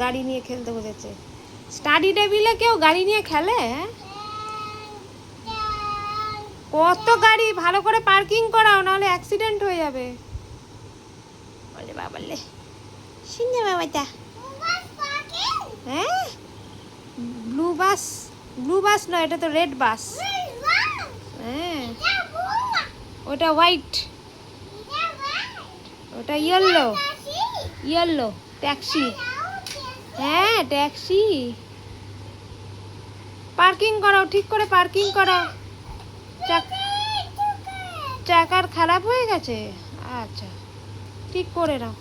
গাড়ি নিয়ে খেলতে বসেছে। স্টাডি টেবিলে কেউ গাড়ি নিয়ে খেলে? কত গাড়ি, ভালো করে পার্কিং করাও, নাহলে অ্যাক্সিডেন্ট হয়ে যাবে। বলে বাবালে শুনে বাবাটা। হ্যাঁ, ব্লু বাস, ব্লু বাস নয়, এটা তো রেড বাস। হ্যাঁ, ওটা হোয়াইট, ওটা ইয়েলো, ইয়েলো ট্যাক্সি। হ্যাঁ ট্যাক্সি। পার্কিং করাও, ঠিক করে পার্কিং করাও। চাকার খারাপ হয়ে গেছে? আচ্ছা, ঠিক করে নাও।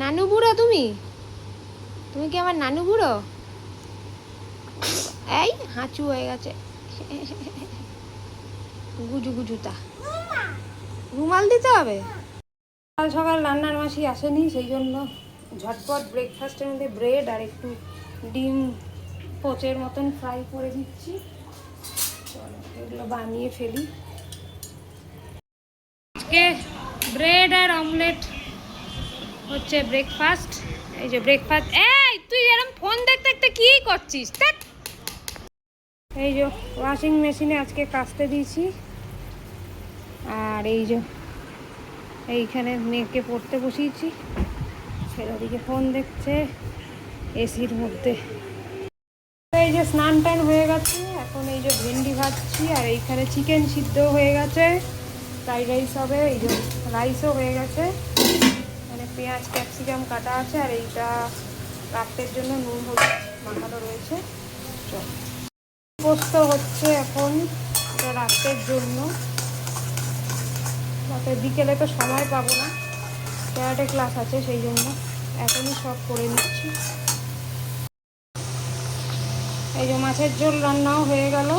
নানু বুড়ো তুমি? তুমি কি আমার নানু বুড়ো? এই হাঁচু হয়ে গেছে। গুজু গুজুতা। রুমাল দিতে হবে? সকাল সকাল রান্নার মাসি আসেনি, সেই জন্য ঝটপট ব্রেকফাস্টের মধ্যে ব্রেড আর একটু ডিম পোচের মতন ফ্রাই করে দিচ্ছি। চলো এগুলো বানিয়ে ফেলি। আজকে ব্রেড আর অমলেট হচ্ছে ব্রেকফাস্ট। এই যে ব্রেকফাস্ট। এই তুই এরকম ফোন দেখতে দেখতে কি করছিস? এই যে ওয়াশিং মেশিনে আজকে কাচতে দিয়েছি। আর এই যে এইখানে মেয়েকে পড়তে বসিয়েছি, ছেলে দিকে ফোন দেখছে এসির মধ্যে। এই যে স্নান টান হয়ে গেছে, এখন এই যে ভেন্ডি ভাজছি, আর এইখানে চিকেন সিদ্ধ হয়ে গেছে, ফ্রাইড রাইস হবে। এই যে রাইসও হয়ে গেছে, মানে পেঁয়াজ ক্যাপসিকাম কাটা আছে, আর এইটা রাতের জন্য নুন হলুদ মাখানো রয়েছে। চল, পোস্ত হচ্ছে এখন, এটা রাতের জন্য। রাতে বিকেলে তো সময় পাবো না, ক্যারাটে ক্লাস আছে, সেই জন্য এখনই সব করে নিচ্ছি। এই যে মাছের ঝোল রান্নাও হয়ে গেল,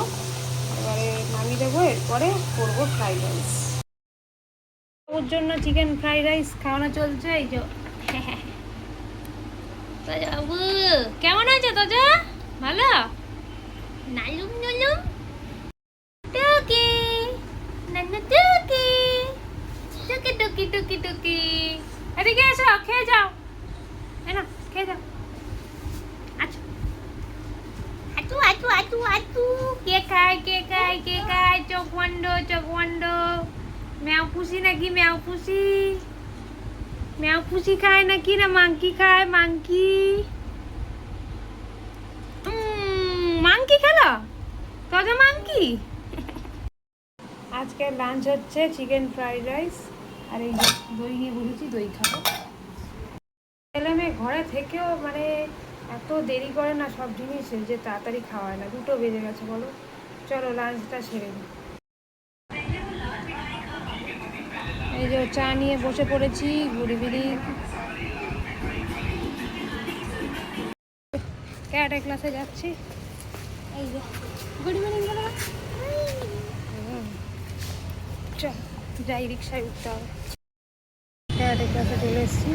এবারে নামিয়ে দেবো, এরপরে করবো ফ্রাইড রাইস। ওর জন্য চিকেন ফ্রাইড রাইস খাওয়ানো চলছে। এই যে বাবু কেমন আছে তোজা? ভালো? নালুম নুলুম টুকি নানু টুকি টুকি টুকি টুকি টুকি, এদিকে এসো, খেয়ে যাও। না খেয়ে যাও। আচ্ছা আচু আচু আচু আচু। কে খায় কে খায় কে খায়? চোখ বন্ধ চোখ বন্ধ। ম্যাও পুষি নাকি? ম্যাও পুষি, ম্যাও পুষি খায় নাকি? না মাংকি খায়? মাংকি, মাংকি খেলো তোজা? মাংকি। আজকে লাঞ্চ হচ্ছে চিকেন ফ্রাইড রাইস, আর এই দই নিয়ে বসেছি, দই খাবো। ছেলে মেয়ে ঘরে থেকেও মানে এত দেরি করে না সব জিনিসে, যে তাড়াতাড়ি খাওয়ায় না। 2টো বেজে গেছে বলো। চলো লাঞ্চটা সেরে নিই। এই যে চা নিয়ে বসে পড়েছি, ঘুরি বিড়ি। ক্যারাটে ক্লাসে যাচ্ছি। এই যে গুড ইভিনিং বলো। চল যাই, রিক্সায় উঠতে হবে। ক্যারাটে ক্লাসে চলে এসেছি,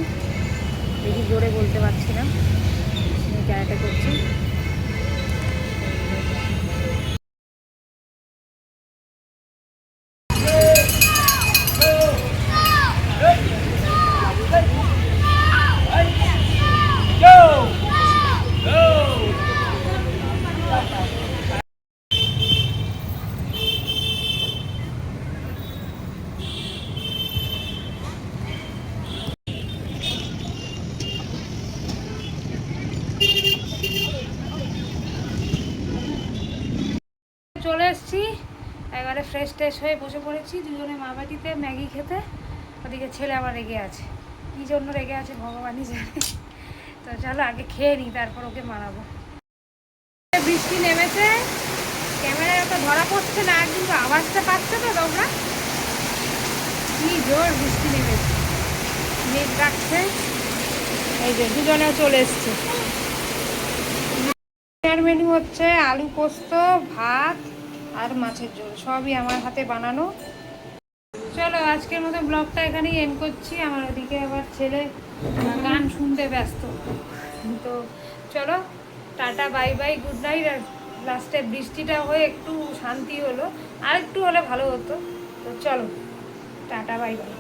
দেখি জোরে বলতে পারছি না, ক্যারাটে করছি। চলে এসেছি, এবারে ফ্রেশ ট্রেশ হয়ে বসে পড়েছি দুজনে মা বাটিতে ম্যাগি খেতে। ওদিকে ছেলে আবার রেগে আছে, কী জন্য রেগে আছে ভগবানই জানে। তো চলো আগে খেয়ে নিই, তারপর ওকে মারাবো। বৃষ্টি নেমেছে, ক্যামেরায় তো ধরা পড়ছে না, কিন্তু আওয়াজটা পাচ্ছ তো তোমরা? কি জোর বৃষ্টি নেমেছে, মেঘ ডাকছে। এই যে দুজনেও চলে এসছে। মেনু হচ্ছে আলু পোস্ত, ভাত আর মাছের ঝোল, সবই আমার হাতে বানানো। চলো আজকের মতো ব্লগটা এখানেই এন্ড করছি। আমার ওদিকে আবার ছেলে গান শুনতে ব্যস্ত। তো চলো tata bye bye, good night. আর লাস্টে বৃষ্টিটা হয়ে একটু শান্তি হলো, আর একটু হলে ভালো হতো। তো চলো টাটা বাই বাই।